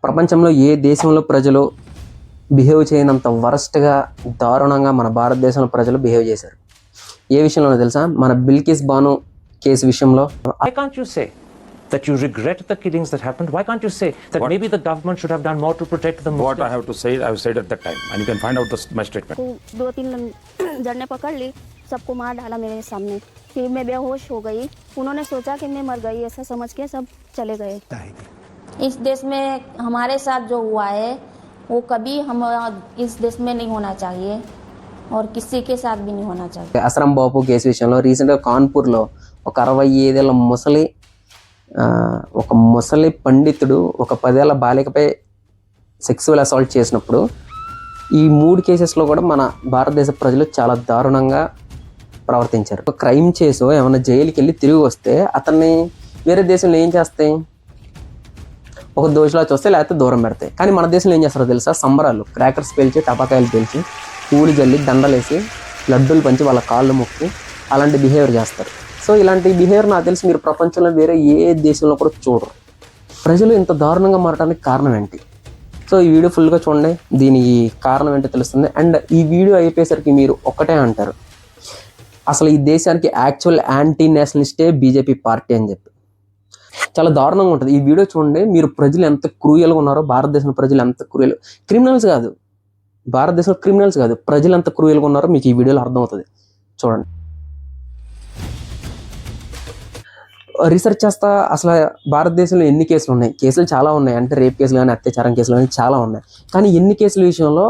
ప్రపంచంలో ఏ దేశంలో ప్రజలు బిహేవ్ చేయనంత వరస్ట్గా దారుణంగా మన భారతదేశంలో ప్రజలు బిహేవ్ చేశారు. ఏ విషయంలో తెలుసా? మన బిల్కిస్ బాను కేసు విషయంలో. Why can't you say that you regret the killings that happened? Why can't you say that maybe the government should have done more to protect the Muslims? What I have to say, I have said at that time, and you can find out my statement. 2-3 जन ने पकड़ ली, सबको मार डाला मेरे सामने. फिर मैं बेहोश हो गई. उन्होंने सोचा कि मैं मर गई, ऐसा समझ के सब चले गए. इस देश में हमारे साथ जो हुआ है वो कभी हम इस देश में नहीं होना चाहिए और किसी के साथ भी नहीं होना चाहिए. అసరం బాపు కేసు విషయంలో రీసెంట్గా కాన్పూర్లో ఒక 65 ఏళ్ల ముసలి పండితుడు ఒక 10 ఏళ్ల బాలికపై సెక్సువల్ అసాల్ట్ చేసినప్పుడు ఈ 3 కేసెస్లో కూడా మన భారతదేశ ప్రజలు చాలా దారుణంగా ప్రవర్తించారు. ఒక క్రైమ్ చేసో ఏమైనా జైలుకి వెళ్ళి తిరిగి వస్తే అతన్ని వేరే దేశంలో ఏం చేస్తాయి? ఒక దోషిలా చూస్తే లేకపోతే దూరం పెడతాయి. కానీ మన దేశంలో ఏం చేస్తారో తెలుసా? సంబరాలు, క్రాకర్స్ పేల్చి, టపాకాయలు పేల్చి, పూలు జల్లి, దండలేసి, లడ్డూలు పంచి, వాళ్ళ కాళ్ళు మొక్కి అలాంటి బిహేవియర్ చేస్తారు. సో ఇలాంటి బిహేవియర్ నాకు తెలిసి మీరు ప్రపంచంలో వేరే ఏ దేశంలో కూడా చూడరు. ప్రజలు ఇంత దారుణంగా మారడానికి కారణం ఏంటి? సో ఈ వీడియో ఫుల్గా చూడండి, దీనికి కారణం ఏంటో తెలుస్తుంది. అండ్ ఈ వీడియో అయిపోయేసరికి మీరు ఒక్కటే అంటారు, అసలు ఈ దేశానికి యాక్చువల్ యాంటీ నేషనలిస్టే బీజేపీ పార్టీ అని చెప్పి. చాలా దారుణంగా ఉంటుంది. ఈ వీడియో చూడండి, మీరు ప్రజలు ఎంత క్రూయల్గా ఉన్నారో, భారతదేశం ప్రజలు ఎంత క్రూయల్, క్రిమినల్స్ కాదు, భారతదేశంలో క్రిమినల్స్ కాదు, ప్రజలు ఎంత క్రూయల్గా ఉన్నారో మీకు ఈ వీడియోలో అర్థమవుతుంది. చూడండి. రీసెర్చ్ చేస్తా అసలు భారతదేశంలో ఎన్ని కేసులు ఉన్నాయి, కేసులు చాలా ఉన్నాయి, అంటే రేప్ కేసులు కానీ అత్యాచారం కేసులు కానీ చాలా ఉన్నాయి. కానీ ఎన్ని కేసుల విషయంలో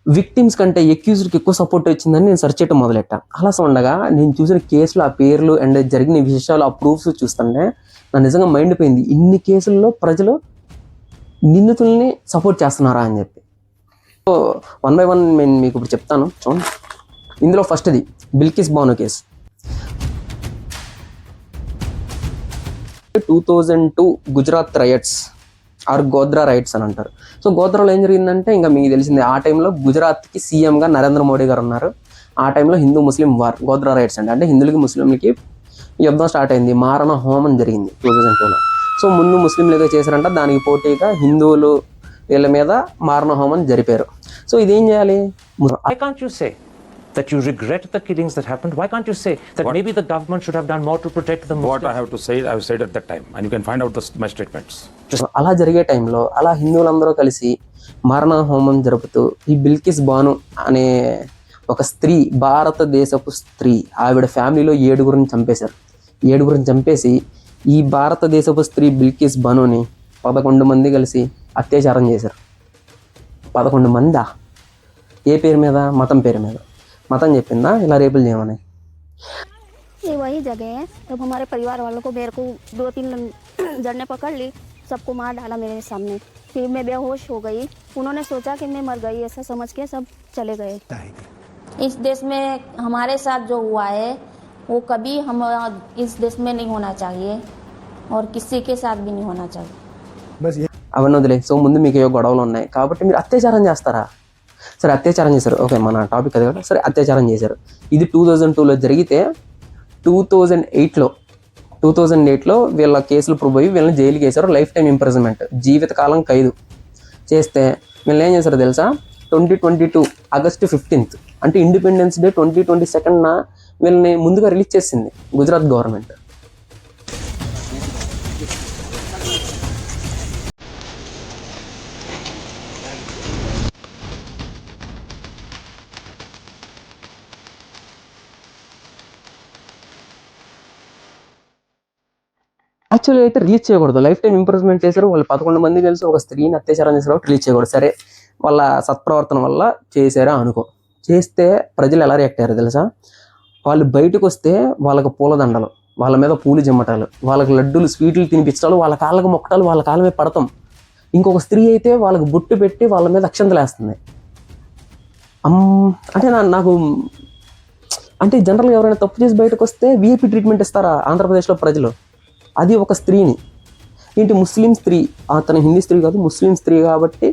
విక్టిమ్స్ కంటే ఎక్యూజ్డ్కి ఎక్కువ సపోర్ట్ వచ్చిందని నేను సెర్చ్ చేయడం మొదలెట్టా. అలా ఉండగా నేను చూసిన కేసులు, ఆ పేర్లు అండ్ జరిగిన విషయాలు, ఆ ప్రూఫ్స్ చూస్తుంటే నాకు నిజంగా మైండ్ పోయింది. ఇన్ని కేసుల్లో ప్రజలు నిందితుల్ని సపోర్ట్ చేస్తున్నారా అని చెప్పి. సో 1 by 1 నేను మీకు ఇప్పుడు చెప్తాను చూడండి. ఇందులో ఫస్ట్ది Bilkis Bano case. 2002 Gujarat riots or Godhra riots అని అంటారు. సో గోద్రాలో ఏం జరిగిందంటే ఇంకా మీకు తెలిసిందే, ఆ టైంలో గుజరాత్కి సీఎంగా నరేంద్ర మోడీ గారు ఉన్నారు. ఆ టైంలో హిందూ ముస్లిం వార్, గోద్రా రైట్స్ అంటే హిందువులకి ముస్లింలకి యుద్ధం స్టార్ట్ అయింది, మారణ హోమం జరిగింది 2002లో. సో ముందు ముస్లింలు ఏదో చేశారంట, దానికి పోటీగా హిందువులు వీళ్ళ మీద మారణ హోమం జరిపారు. సో ఇదేం చేయాలి? Why can't you say that you regret the killings that happened? Why can't you say that maybe the government should have done more to protect the Muslims? What I have to say, I have said at that time, and you can find out my statements. అలా జరిగే టైంలో అలా హిందువులందరూ కలిసి మారణ హోమం జరుపుతూ ఈ బిల్కిస్ బాను అనే ఒక స్త్రీ, భారతదేశపు స్త్రీ, ఆవిడ ఫ్యామిలీలో 7గురిని చంపేశారు. 7గురిని చంపేసి ఈ భారతదేశపు స్త్రీ బిల్కిస్ బానుని 11 మంది కలిసి అత్యాచారం చేశారు. 11 మందా? ఏ పేరు మీద? మతం పేరు మీద. మతం చెప్పిందా ఇలా రేపులు చేయమని? ये वही जगह है जब हमारे परिवार वालों को, मेरे को 2-3 जन ने पकड़ ली, सबको मार डाला मेरे सामने. फिर मैं बेहोश हो गई. उन्होंने सोचा कि मैं मर गई, ऐसा समझ के सब चले गए. इस देश में हमारे साथ जो हुआ है वो कभी हम इस देश में नहीं होना चाहिए और किसी के साथ भी नहीं होना चाहिए. అవన్నీ వదిలే. సో ముందు మీకు ఏవో గొడవలు ఉన్నాయి కాబట్టి మీరు అత్యాచారం చేస్తారా? సరే అత్యాచారం చేశారు, ఓకే, మన టాపిక్ అది కదా. సరే అత్యాచారం చేశారు. ఇది 2002లో జరిగితే 2008లో వీళ్ళ కేసులు ప్రూవ్ అయ్యి వీళ్ళని జైలుకి వేశారు. లైఫ్ టైం ఇంప్రిజన్మెంట్, జీవితకాలం ఖైదు చేస్తే వీళ్ళు ఏం చేశారు తెలుసా? 2022 ఆగస్టు 15th అంటే ఇండిపెండెన్స్ డే 2022న వీళ్ళని ముందుగా రిలీజ్ చేసింది గుజరాత్ గవర్నమెంట్. యాక్చువల్గా అయితే రిలీజ్ చేయకూడదు, లైఫ్ టైం ఇంప్రిజన్మెంట్ చేశారు. వాళ్ళు 11 మంది కలిసి ఒక స్త్రీని అత్యాచారం చేశారు, రిలీజ్ చేయకూడదు. సరే వాళ్ళ సత్ప్రవర్తన వల్ల చేశారా అనుకో. చేస్తే ప్రజలు ఎలా రియాక్ట్ అయ్యారు తెలుసా? వాళ్ళు బయటకు వస్తే వాళ్ళకు పూలదండలు, వాళ్ళ మీద పూలు జిమ్మటాలు, వాళ్ళకి లడ్డూలు, స్వీట్లు తినిపించడాలు, వాళ్ళ కాళ్ళకు మొక్కటాలు, వాళ్ళ కాళ్ళ మీద పడతాం. ఇంకొక స్త్రీ అయితే వాళ్ళకి బొట్టు పెట్టి వాళ్ళ మీద అక్షంతలు వేస్తుంది. అంటే నాకు అంటే జనరల్గా ఎవరైనా తప్పు చేసి బయటకు వస్తే విఐపి ట్రీట్మెంట్ ఇస్తారా ఆంధ్రప్రదేశ్లో ప్రజలు? అది ఒక స్త్రీని, ఏంటి ముస్లిం స్త్రీ, అతను హిందీ స్త్రీ కాదు ముస్లిం స్త్రీ కాబట్టి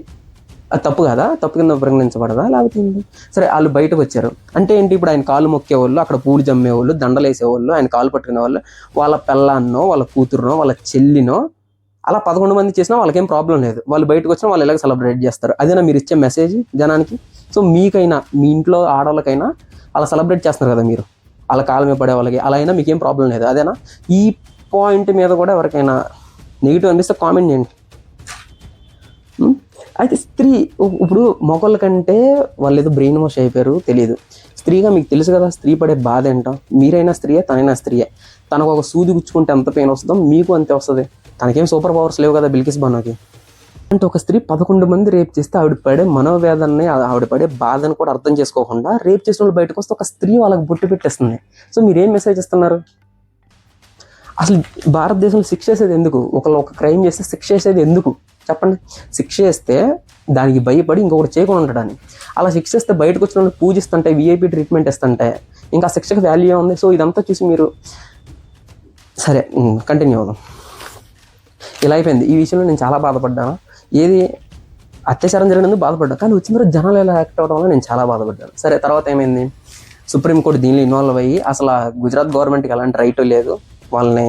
అది తప్పు కదా, తప్పు కింద పరిగణించబడదా? లేకపోతే సరే వాళ్ళు బయటకు వచ్చారు అంటే ఏంటి? ఇప్పుడు ఆయన కాలు మొక్కేవాళ్ళు, అక్కడ పూలు జమ్మేవాళ్ళు, దండలు వేసేవాళ్ళు, ఆయన కాలు పట్టుకునే వాళ్ళు వాళ్ళ పెళ్ళాన్నో, వాళ్ళ కూతురునో, వాళ్ళ చెల్లినో అలా 11 మంది చేసినా వాళ్ళకేం ప్రాబ్లం లేదు. వాళ్ళు బయటకు వచ్చినా వాళ్ళు ఎలాగ సెలబ్రేట్ చేస్తారు. అదేనా మీరు ఇచ్చే మెసేజ్ జనానికి? సో మీకైనా మీ ఇంట్లో ఆడవాళ్ళకైనా అలా సెలబ్రేట్ చేస్తున్నారు కదా మీరు, అలా కాళ్ళ మీద పడే వాళ్ళకి, అలా అయినా మీకేం ప్రాబ్లం లేదు. అదేనా? ఈ పాయింట్ మీద కూడా ఎవరికైనా నెగిటివ్ అనిపిస్తే కామెంట్ చేయండి. అయితే స్త్రీ ఇప్పుడు మొగోళ్ళ కంటే వాళ్ళు ఏదో బ్రెయిన్ వాష్ అయిపోయారు తెలియదు. స్త్రీగా మీకు తెలుసు కదా స్త్రీ పడే బాధ ఏంటో. మీరైనా స్త్రీయే, తనైనా స్త్రీయే. తనకు ఒక సూది గుచ్చుకుంటే ఎంత పెయిన్ వస్తుందో మీకు అంతే వస్తుంది. తనకేం సూపర్ పవర్స్ లేవు కదా బిల్కిస్ బానోకి. అంటే ఒక స్త్రీ 11 మంది రేప్ చేస్తే ఆవిడ పడే మనోవేదనని, ఆవిడ పడే బాధను కూడా అర్థం చేసుకోకుండా రేప్ చేసిన వాళ్ళు బయటకు వస్తే ఒక స్త్రీ వాళ్ళకి బొట్టు పెట్టేస్తుంది. సో మీరేం మెసేజ్ ఇస్తున్నారు? అసలు భారతదేశంలో శిక్ష వేసేది ఎందుకు? ఒక క్రైమ్ చేస్తే శిక్ష వేసేది ఎందుకు చెప్పండి? శిక్ష వేస్తే దానికి భయపడి ఇంకొకటి చేయకుండా ఉంటాడని. అలా శిక్ష వేస్తే బయటకు వచ్చిన వాళ్ళు పూజిస్తుంటే, విఐపి ట్రీట్మెంట్ ఇస్తుంటే ఇంకా శిక్షకు వాల్యూ ఉంది. సో ఇదంతా చూసి మీరు సరే కంటిన్యూ అవుదాం. ఇలా అయిపోయింది. ఈ విషయంలో నేను చాలా బాధపడ్డాను. ఏది అత్యాచారం జరిగినందుకు బాధపడ్డాను, కానీ వచ్చిన తర్వాత జనాలు ఎలా యాక్ట్ అవ్వడం వల్ల నేను చాలా బాధపడ్డాను. సరే తర్వాత ఏమైంది? సుప్రీంకోర్టు దీనిలో ఇన్వాల్వ్ అయ్యి అసలు గుజరాత్ గవర్నమెంట్కి ఎలాంటి రైట్ లేదు వాళ్ళని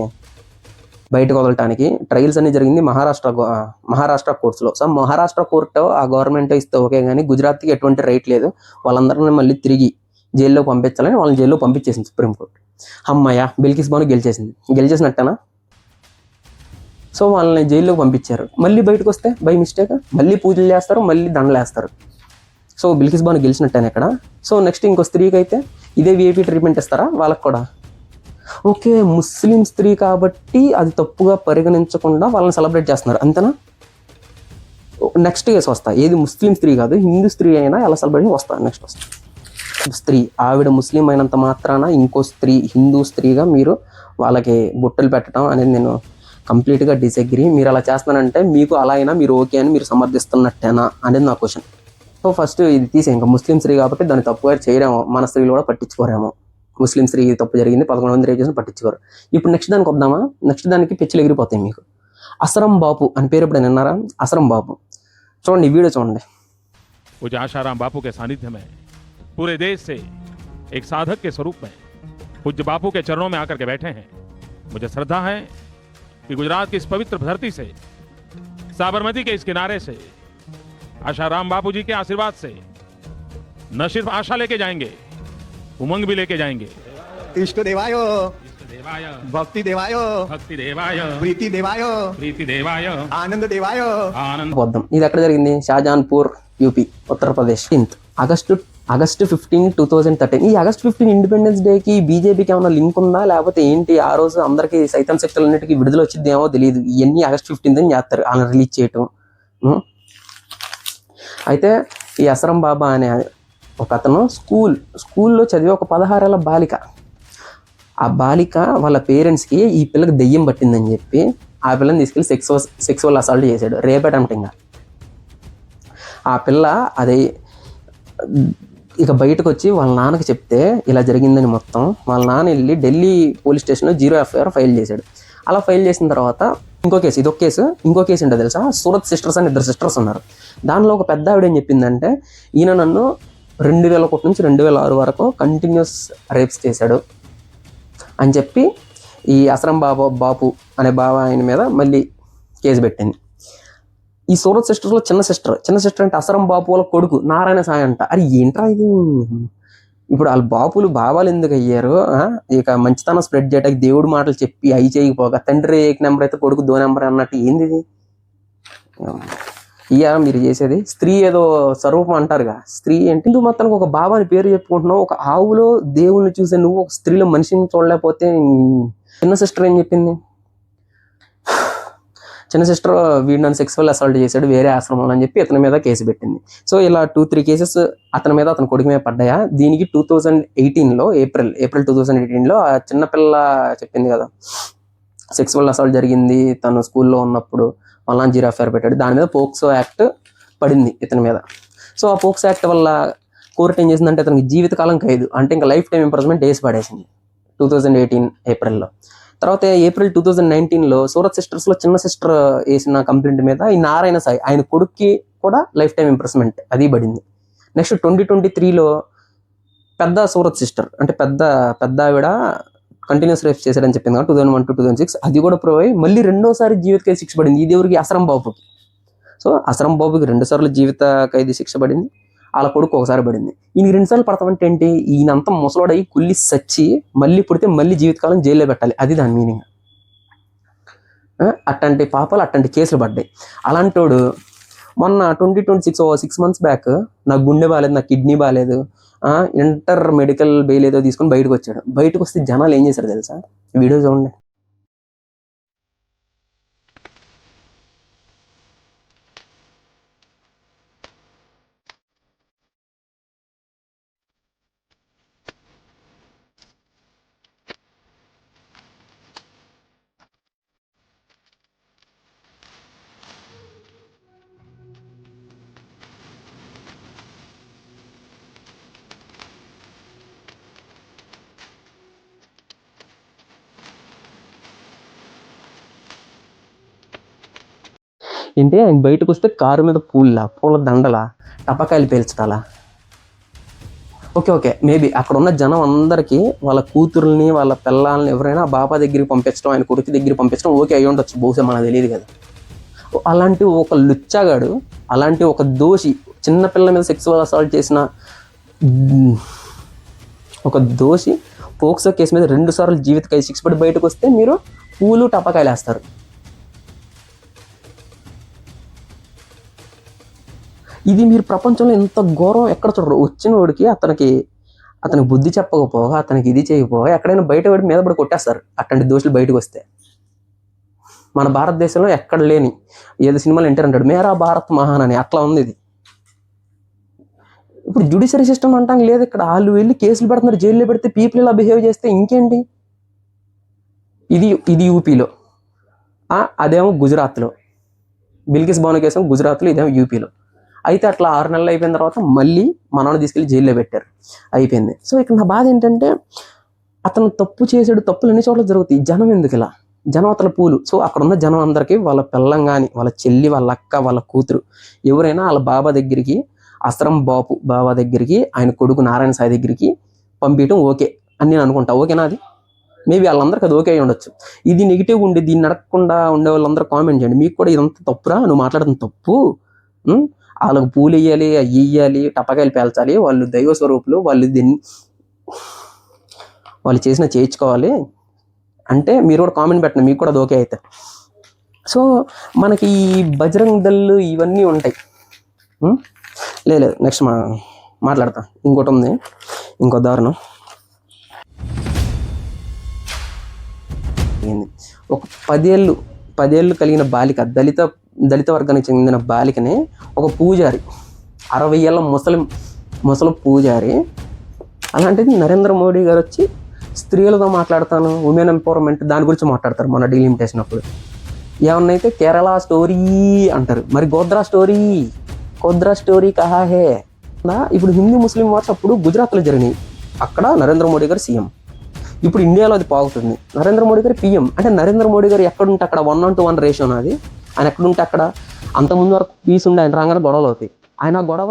బయటకు వదలటానికి. ట్రయల్స్ అన్ని జరిగింది మహారాష్ట్ర కోర్ట్స్లో. సో మహారాష్ట్ర కోర్టు ఆ గవర్నమెంట్ ఇస్తే ఓకే, కానీ గుజరాత్కి ఎటువంటి రైట్ లేదు. వాళ్ళందరినీ మళ్ళీ తిరిగి జైల్లో పంపించాలని వాళ్ళని జైల్లో పంపించేసింది సుప్రీంకోర్టు. అమ్మయ్య, బిల్కిస్ బాను గెలిచేసినట్టేనా? సో వాళ్ళని జైల్లోకి పంపించారు. మళ్ళీ బయటకు వస్తే బై మిస్టేక్ మళ్ళీ పూజలు చేస్తారు, మళ్ళీ దండలు వేస్తారు. సో బిల్కిస్ బాను గెలిచినట్టేనా ఇక్కడ? సో నెక్స్ట్ ఇంకో స్త్రీకి అయితే ఇదే విఐపి ట్రీట్మెంట్ ఇస్తారా వాళ్ళకి కూడా? ఓకే, ముస్లిం స్త్రీ కాబట్టి అది తప్పుగా పరిగణించకుండా వాళ్ళని సెలబ్రేట్ చేస్తున్నారు అంతేనా? నెక్స్ట్ కేసు వస్తా. ఏది ముస్లిం స్త్రీ కాదు, హిందూ స్త్రీ అయినా ఎలా సెలబ్రేట్ వస్తా. నెక్స్ట్ వస్తా. స్త్రీ ఆవిడ ముస్లిం అయినంత మాత్రాన ఇంకో స్త్రీ హిందూ స్త్రీగా మీరు వాళ్ళకి బొట్టలు పెట్టడం అనేది నేను కంప్లీట్గా డిసగ్రీ. మీరు అలా చేస్తున్నారంటే మీకు అలా అయినా మీరు ఓకే అని మీరు సమర్థిస్తున్నట్టేనా అనేది నా క్వశ్చన్. సో ఫస్ట్ ఇది తీసే, ఇంకా ముస్లిం స్త్రీ కాబట్టి దాన్ని తప్పుగా చేయరేమో, మన స్త్రీలు కూడా పట్టించుకోరేమో. ముస్లిం స్త్రీ తప్పు జరిగింది, 11 మంది రేపు చేసిన పట్టించుకోరు. ఇప్పుడు నెక్స్ట్ దానికి వద్దామా? నెక్స్ట్ దానికి పిచ్చలు ఎగిరిపోతాయి మీకు. అసరం బాపు అని పేరు ఎప్పుడు విన్నారా? అసరం బాపు చూడండి, ఈ వీడియో చూడండి. पूज्य आशाराम बापू के सानिध्य में पूरे देश से एक साधक के स्वरूप में पूज्य बापू के चरणों में आकर के बैठे हैं। मुझे श्रद्धा है कि गुजरात की इस पवित्र धरती से, साबरमती के इस किनारे से आशाराम बापू जी के आशीर्वाद से न सिर्फ आशा लेके जाएंगे, उमंग भी लेके जाएंगे। इष्ट देवाय भक्ति देवाय भक्ति देवाय प्रीति देवाय प्रीति देवाय आनंद देवाय आनंद। వద్దాం. ఇది ఎక్కడ జరిగింది? షాజహాన్పూర్, యూపీ, ఉత్తరప్రదేశ్. ఆగస్టు 15, 2013. ఈ ఆగస్ట్ 15 ఇండిపెండెన్స్ డేకి బీజేపీకి ఏమైనా లింక్ ఉందా లేకపోతే ఏంటి? ఆ రోజు అందరికీ సైతం శక్తులన్నిటికీ విడుదల వచ్చింది ఏమో తెలియదు. ఇవన్నీ ఆగస్ట్ 15 అని చేస్తారు, ఆయన రిలీజ్ చేయటం. అయితే ఈ అసరం బాబా అనే ఒక అతను స్కూల్లో చదివే ఒక 16 ఏళ్ల బాలిక. ఆ బాలిక వాళ్ళ పేరెంట్స్కి ఈ పిల్లకి దెయ్యం పట్టిందని చెప్పి ఆ పిల్లని తీసుకెళ్ళి సెక్సువల్ అసాల్ట్ చేశాడు, రేప్ అటెంప్టింగ్. ఆ పిల్ల అదే ఇక బయటకు వచ్చి వాళ్ళ నాన్నకి చెప్తే ఇలా జరిగిందని మొత్తం, వాళ్ళ నాన్న వెళ్ళి ఢిల్లీ పోలీస్ స్టేషన్లో 0 FIR ఫైల్ చేశాడు. అలా ఫైల్ చేసిన తర్వాత ఇంకో కేసు, ఇదొక కేసు, ఇంకో కేసు ఏంటో తెలుసా? సూరత్ సిస్టర్స్ అని 2 సిస్టర్స్ ఉన్నారు. దానిలో ఒక పెద్ద ఆవిడ ఏం చెప్పిందంటే, ఈయన నన్ను 2001 నుంచి 2006 వరకు కంటిన్యూస్ రేప్స్ చేశాడు అని చెప్పి ఈ అసరం బాపు అనే బాబా ఆయన మీద మళ్ళీ కేసు పెట్టింది. ఈ సూరత్ సిస్టర్స్లో చిన్న సిస్టర్ అంటే అసరం బాపు వాళ్ళ కొడుకు నారాయణ సాయి అంట. అరే ఏంట్రా ఇది? ఇప్పుడు వాళ్ళ బాబాలు ఎందుకు అయ్యారు? ఇక మంచితనం స్ప్రెడ్ చేయడానికి దేవుడు మాటలు చెప్పి అవి చేయకపోగా తండ్రి 1 నెంబర్ అయితే కొడుకు 2 నెంబర్ అన్నట్టు ఏంది ఇది? ఇయ్యా మీరు చేసేది? స్త్రీ ఏదో స్వరూపం అంటారుగా, స్త్రీ అంటే హిందూ మొత్తానికి ఒక బాబా అని పేరు చెప్పుకుంటున్నావు. ఒక ఆవులో దేవుణ్ణి చూసే నువ్వు ఒక స్త్రీలో మనిషిని చూడలేకపోతే చిన్న సిస్టర్ ఏం చెప్పింది? చిన్న సిస్టర్ వీడు నన్ను సెక్సువల్ అసాల్ట్ చేశాడు వేరే ఆశ్రమంలో అని చెప్పి ఇతని మీద కేసు పెట్టింది. సో ఇలా 2-3 కేసెస్ అతని మీద అతని కొడుకు మీద పడ్డాయా. దీనికి 2018లో ఏప్రిల్ 2018లో ఆ చిన్నపిల్ల చెప్పింది కదా సెక్సువల్ అసాల్ట్ జరిగింది తను స్కూల్లో ఉన్నప్పుడు, వాళ్ళ 0 FIR పెట్టాడు. దాని మీద పోక్సో యాక్ట్ పడింది ఇతని మీద. సో ఆ పోక్సో యాక్ట్ వల్ల కోర్టు ఏం చేసిందంటే అతనికి జీవితకాలం ఖైదు, అంటే ఇంకా లైఫ్ టైం ఇంప్రిజన్మెంట్ వేసి పడేసింది 2018 ఏప్రిల్లో. తర్వాత ఏప్రిల్ 2019లో సూరత్ సిస్టర్స్లో చిన్న సిస్టర్ వేసిన కంప్లైంట్ మీద ఈ నారాయణ సాయి ఆయన కొడుక్కి కూడా లైఫ్ టైం ఇంప్రిజన్మెంట్ అది పడింది. నెక్స్ట్ 2023లో పెద్ద సూరత్ సిస్టర్ అంటే పెద్ద ఆవిడ కంటిన్యూస్ రేప్ చేశాడని చెప్పింది కదా 2001 to 2006, అది కూడా ప్రూవ్ అయ్యి మళ్ళీ రెండోసారి జీవిత ఖైదు శిక్ష పడింది. ఇది ఎవరికి? అసరం బాబుకి. సో అసరం బాబుకి 2 సార్లు జీవిత ఖైదు శిక్ష పడింది, వాళ్ళ కొడుకు ఒకసారి పడింది. ఈయనకి 2 సార్లు పడతామంటే ఏంటి? ఈయనంతా ముసలోడయి కుళ్ళి సచ్చి మళ్ళీ పుడితే మళ్ళీ జీవితకాలం జైల్లో పెట్టాలి, అది దాని మీనింగ్. అట్లాంటి పాపాలు అట్లాంటి కేసులు పడ్డాయి. అలాంటోడు మొన్న 2026 6 months బ్యాక్ నాకు గుండె బాగాలేదు, నాకు కిడ్నీ బాగాలేదు, ఇంటర్ మెడికల్ బెయిల్ ఏదో తీసుకొని బయటకు వచ్చాడు. బయటకు వస్తే జనాలు ఏం చేశారు తెలుసా? వీడియో చూడండి. ఏంటి ఆయన బయటకు వస్తే కారు మీద పూల దండలా, టపకాయలు పేల్చడాలా? ఓకే మేబీ అక్కడ ఉన్న జనం అందరికీ వాళ్ళ కూతుర్ని వాళ్ళ పిల్లల్ని ఎవరైనా బాబా దగ్గరికి పంపించడం, ఆయన కొడుకు దగ్గరికి పంపించడం ఓకే అయ్యి ఉండొచ్చు, బహుశా మనకు తెలియదు కదా. అలాంటి ఒక లుచ్చాగాడు, అలాంటి ఒక దోషి, చిన్నపిల్లల మీద సెక్సువల్ అసాల్ట్ చేసిన ఒక దోషి పోక్సో కేసు మీద 2 సార్లు జీవిత ఖైదు శిక్ష పడి బయటకు వస్తే మీరు పూలు టపకాయలు వేస్తారు. ఇది మీరు ప్రపంచంలో ఎంత ఘోరం ఎక్కడ చూడరు. వచ్చిన వాడికి అతనికి బుద్ధి చెప్పకపోగా, అతనికి ఇది చేయకపోగా ఎక్కడైనా బయట వాడి మీద పడి కొట్టేస్తారు అట్లాంటి దోషులు బయటకు వస్తే. మన భారతదేశంలో ఎక్కడ లేని ఏదో సినిమాలు ఎంటర్ అంటాడు మేరా భారత్ మహాన్ అని, అట్లా ఉంది ఇది. ఇప్పుడు జ్యుడిషియరీ సిస్టమ్ అంటాం లేదు ఇక్కడ. వాళ్ళు వెళ్ళి కేసులు పెడుతున్నారు, జైల్లో పెడితే పీపుల్ ఇలా బిహేవ్ చేస్తే ఇంకేంటి? ఇది యూపీలో, అదేమో గుజరాత్లో. బిల్కిస్ బాను కేసు గుజరాత్లో, ఇదేమో యూపీలో. అయితే అట్లా 6 నెలలు అయిపోయిన తర్వాత మళ్ళీ మనల్ని తీసుకెళ్ళి జైల్లో పెట్టారు, అయిపోయింది. సో ఇక్కడ నా బాధ ఏంటంటే అతను తప్పు చేసాడు, తప్పులు అన్ని చోట్ల జరుగుతాయి, జనం ఎందుకు ఇలా? జనం అతల పూలు. సో అక్కడ ఉన్న జనం అందరికీ వాళ్ళ పిల్లం కానీ, వాళ్ళ చెల్లి, వాళ్ళ అక్క, వాళ్ళ కూతురు ఎవరైనా వాళ్ళ బాబా దగ్గరికి, అసరం బాబా దగ్గరికి, ఆయన కొడుకు నారాయణ సాయి దగ్గరికి పంపించడం ఓకే అని నేను అనుకుంటా. ఓకేనా? అది మేబీ వాళ్ళందరికీ అది ఓకే అయి ఉండొచ్చు. ఇది నెగిటివ్ ఉండి దీన్ని నడకుండా ఉండే వాళ్ళందరూ కామెంట్ చేయండి, మీకు కూడా ఇదంతా తప్పురా, నువ్వు మాట్లాడుతున్న తప్పు, వాళ్ళకు పూలు వేయాలి, అవి వేయాలి, టపకాయలు పేల్చాలి, వాళ్ళు దైవ స్వరూపులు, వాళ్ళు చేసిన చేయించుకోవాలి అంటే మీరు కూడా కామెంట్ పెట్టండి, మీకు కూడా అది ఓకే అయితే. సో మనకి ఈ బజరంగ్ దళ్ ఇవన్నీ ఉంటాయి. లేదు నెక్స్ట్ మాట్లాడతా. ఇంకోటి ఉంది, ఇంకో దారుణం. ఒక 10 ఏళ్ళు కలిగిన బాలిక, దళిత వర్గానికి చెందిన బాలికని ఒక పూజారి, 60 ఏళ్ళ ముసలి పూజారి, అలాంటిది నరేంద్ర మోడీ గారు వచ్చి స్త్రీలతో మాట్లాడతాను, ఉమెన్ ఎంపవర్మెంట్ దాని గురించి మాట్లాడతారు మన డీలిమిటేషన్ అప్పుడు. ఏమన్నైతే కేరళ స్టోరీ అంటారు, మరి గోద్రా స్టోరీ కహా హే. ఇప్పుడు హిందూ ముస్లిం వార్స్ అప్పుడు గుజరాత్లో జరిగినాయి, అక్కడ నరేంద్ర మోడీ గారు సీఎం. ఇప్పుడు ఇండియాలో అది పాగుతుంది, నరేంద్ర మోడీ గారు పిఎం. అంటే నరేంద్ర మోడీ గారు ఎక్కడుంటే అక్కడ 1:1 రేషియో నాది. ఆయన ఎక్కడుంటే అక్కడ. అంతకుముందు వరకు పీస్ ఉండి ఆయన రాగానే గొడవలు అవుతాయి. ఆయన గొడవ